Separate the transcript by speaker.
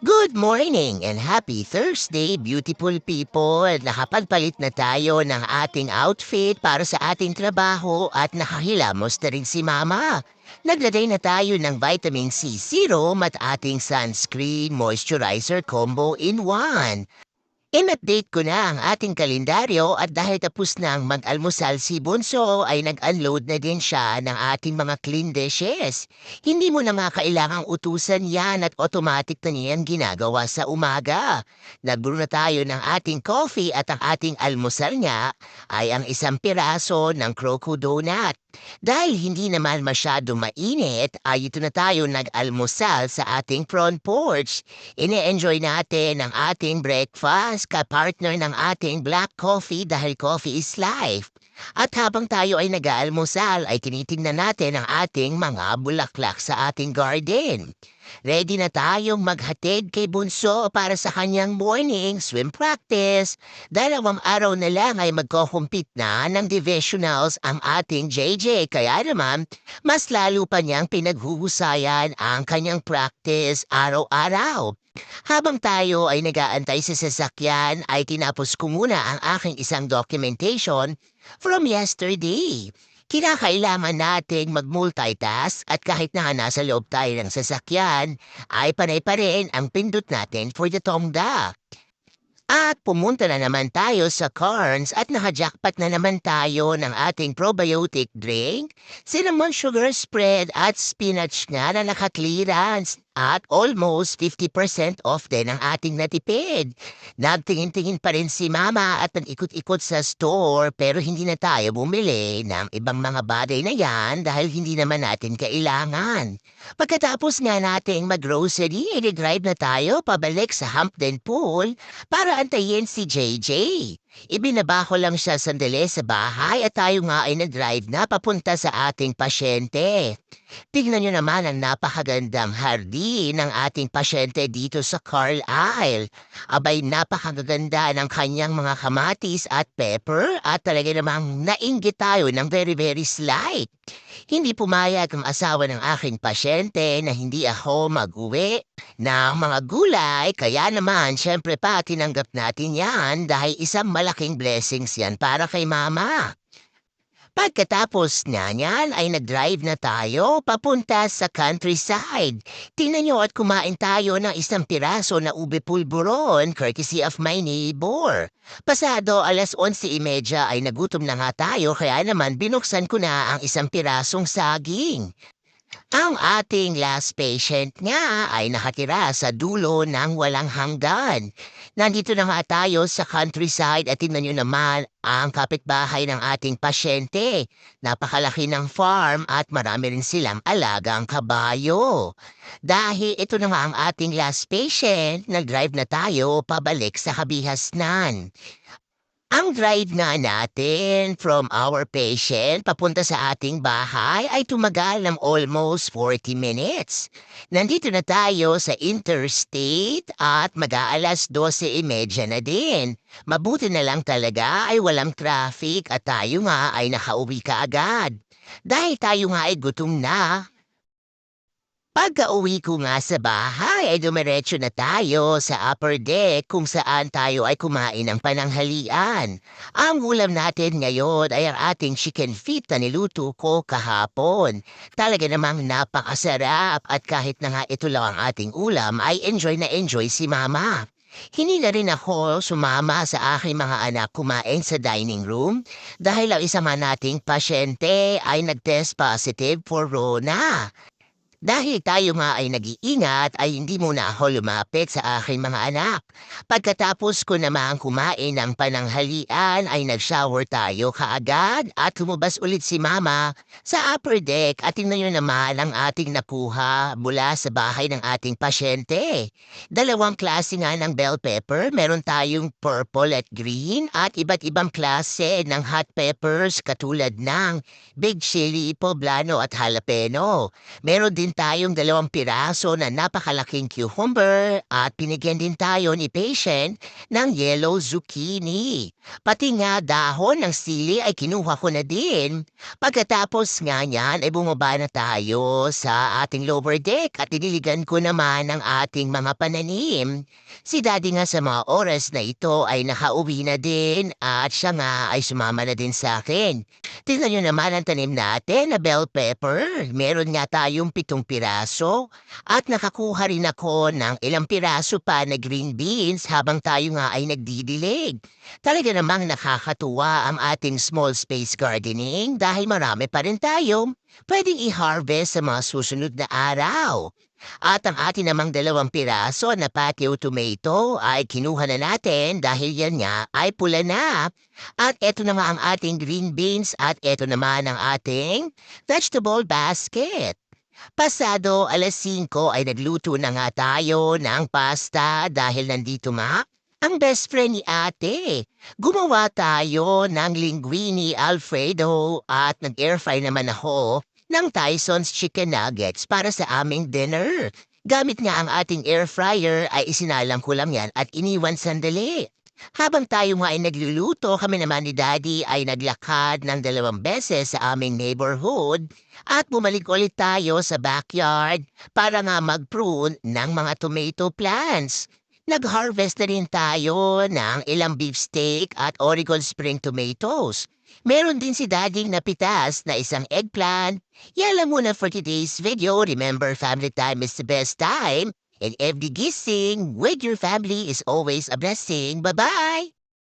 Speaker 1: Good morning and happy Thursday, beautiful people! Nakapagpalit na tayo ng ating outfit para sa ating trabaho at nakahilamos na rin si Mama. Naglagay na tayo ng vitamin C serum at ating sunscreen moisturizer combo in one. In-update ko na ang ating kalendaryo at dahil tapos nang mag-almusal si Bunso ay nag-unload na din siya ng ating mga clean dishes. Hindi mo na nga kailangang utusan yan at automatic na niyan ginagawa sa umaga. Nagbrew na tayo ng ating coffee at ang ating almusal nga ay ang isang piraso ng Croco Donut. Dahil hindi naman masyado mainit ay ito na tayo nag-almusal sa ating front porch. Ine-enjoy natin ang ating breakfast ka-partner ng ating black coffee dahil coffee is life. At habang tayo ay nag-aalmusal ay tinitingnan natin ang ating mga bulaklak sa ating garden. Ready na tayong maghatid kay Bunso para sa kanyang morning swim practice. 2 araw na lang ay magko-compete na ng divisionals ang ating JJ kaya naman mas lalo pa niyang pinaghuhusayan ang kanyang practice araw-araw. Habang tayo ay nag-aantay sa sasakyan ay tinapos ko muna ang aking isang documentation from yesterday. Kinakailangan nating mag-multitask at kahit na nasa loob tayo ng sasakyan, ay panay pa rin ang pindot natin for the tongda. At pumunta na naman tayo sa Carnes at nakajackpot na naman tayo ng ating probiotic drink, cinnamon sugar spread at spinach nga na naka-clearance at almost 50% off din ang ating natipid. Nagtingin-tingin pa rin si Mama at nag-ikot-ikot sa store pero hindi na tayo bumili ng ibang mga bagay na yan dahil hindi naman natin kailangan. Pagkatapos nga nating mag-grocery, i-drive na tayo pabalik sa Hampden Pool para antayin si JJ. Ibinaba ko lang siya sandali sa bahay at tayo nga ay nag-drive na papunta sa ating pasyente. Tignan nyo naman ang napakagandang hardin ng ating pasyente dito sa Carlisle. Abay napakaganda ng kanyang mga kamatis at pepper at talaga namang nainggit tayo ng very very slight. Hindi pumayag ang asawa ng aking pasyente na hindi ako mag-uwi ng mga gulay kaya naman syempre pa tinanggap natin yan dahil isang malaking blessings yan para kay Mama. Pagkatapos na niyan ay nag-drive na tayo papunta sa countryside. Tingnan nyo at kumain tayo ng isang piraso na ube pulburon courtesy of my neighbor. Pasado 11:30 ay nagutom na nga tayo kaya naman binuksan ko na ang isang pirasong saging. Ang ating last patient nga ay nakatira sa dulo ng walang hanggan. Nandito na nga tayo sa countryside at tingnan nyo naman ang kapitbahay ng ating pasyente. Napakalaki ng farm at marami rin silang alagang kabayo. Dahil ito na nga ang ating last patient, nag-drive na tayo pabalik sa kabihasnan. Ang drive nga natin from our patient papunta sa ating bahay ay tumagal ng almost 40 minutes. Nandito na tayo sa interstate at mag-aalas 12:30 na din. Mabuti na lang talaga ay walang traffic at tayo nga ay nakauwi kaagad. Dahil tayo nga ay gutom na, pagka-uwi ko nga sa bahay ay dumiretso na tayo sa upper deck kung saan tayo ay kumain ng pananghalian. Ang ulam natin ngayon ay ang ating chicken feet na niluto ko kahapon. Talaga namang napakasarap at kahit na nga ito lang ang ating ulam ay enjoy na enjoy si Mama. Hindi na rin ako sumama sa aking mga anak kumain sa dining room dahil ang isa man nating pasyente ay nag-test positive for Rona. Dahil tayo nga ay nag-iingat ay hindi muna ako lumapit sa aking mga anak. Pagkatapos ko namang kumain ng pananghalian ay nag-shower tayo kaagad at lumabas ulit si Mama sa upper deck at tingnan nyo naman ang ating nakuha mula sa bahay ng ating pasyente. 2 klase nga ng bell pepper, meron tayong purple at green at iba't ibang klase ng hot peppers katulad ng big chili, poblano at jalapeno. Meron din din tayong 2 piraso na napakalaking cucumber at binigyan din tayo ni patient ng yellow zucchini. Pati nga dahon ng sili ay kinuha ko na din. Pagkatapos nga niyan ay bumaba na tayo sa ating lower deck at diniligan ko naman ang ating mga pananim. Si Daddy nga sa mga oras na ito ay nakauwi na din at siya nga ay sumama na din sa akin. Tingnan nyo naman ang tanim natin na bell pepper. Meron nga tayong 7 piraso at nakakuha rin ako ng ilang piraso pa na green beans habang tayo nga ay nagdidilig. Talaga namang nakakatuwa ang ating small space gardening dahil marami pa rin tayo pwedeng i-harvest sa mga susunod na araw. At ang atin namang 2 piraso na patio tomato ay kinuha na natin dahil yan nga ay pula na. At eto na nga ang ating green beans at eto naman ang ating vegetable basket. Pasado 5:00 ay nagluto na nga tayo ng pasta dahil nandito nga ang best friend ni ate. Gumawa tayo ng linguine Alfredo at nag-air fry naman ako ng Tyson's Chicken Nuggets para sa aming dinner. Gamit nga ang ating air fryer ay isinalang ko lang yan at iniwan sandali. Habang tayo nga ay nagluluto, kami naman ni Daddy ay naglakad ng 2 beses sa aming neighborhood at bumalik ulit tayo sa backyard para nga mag-prune ng mga tomato plants. Nag-harvest na rin tayo ng ilang beefsteak at Oregon Spring tomatoes. Meron din si Daddy napitas na isang eggplant. Yan lang muna for today's video. Remember, family time is the best time. And every gising with your family is always a blessing. Bye-bye!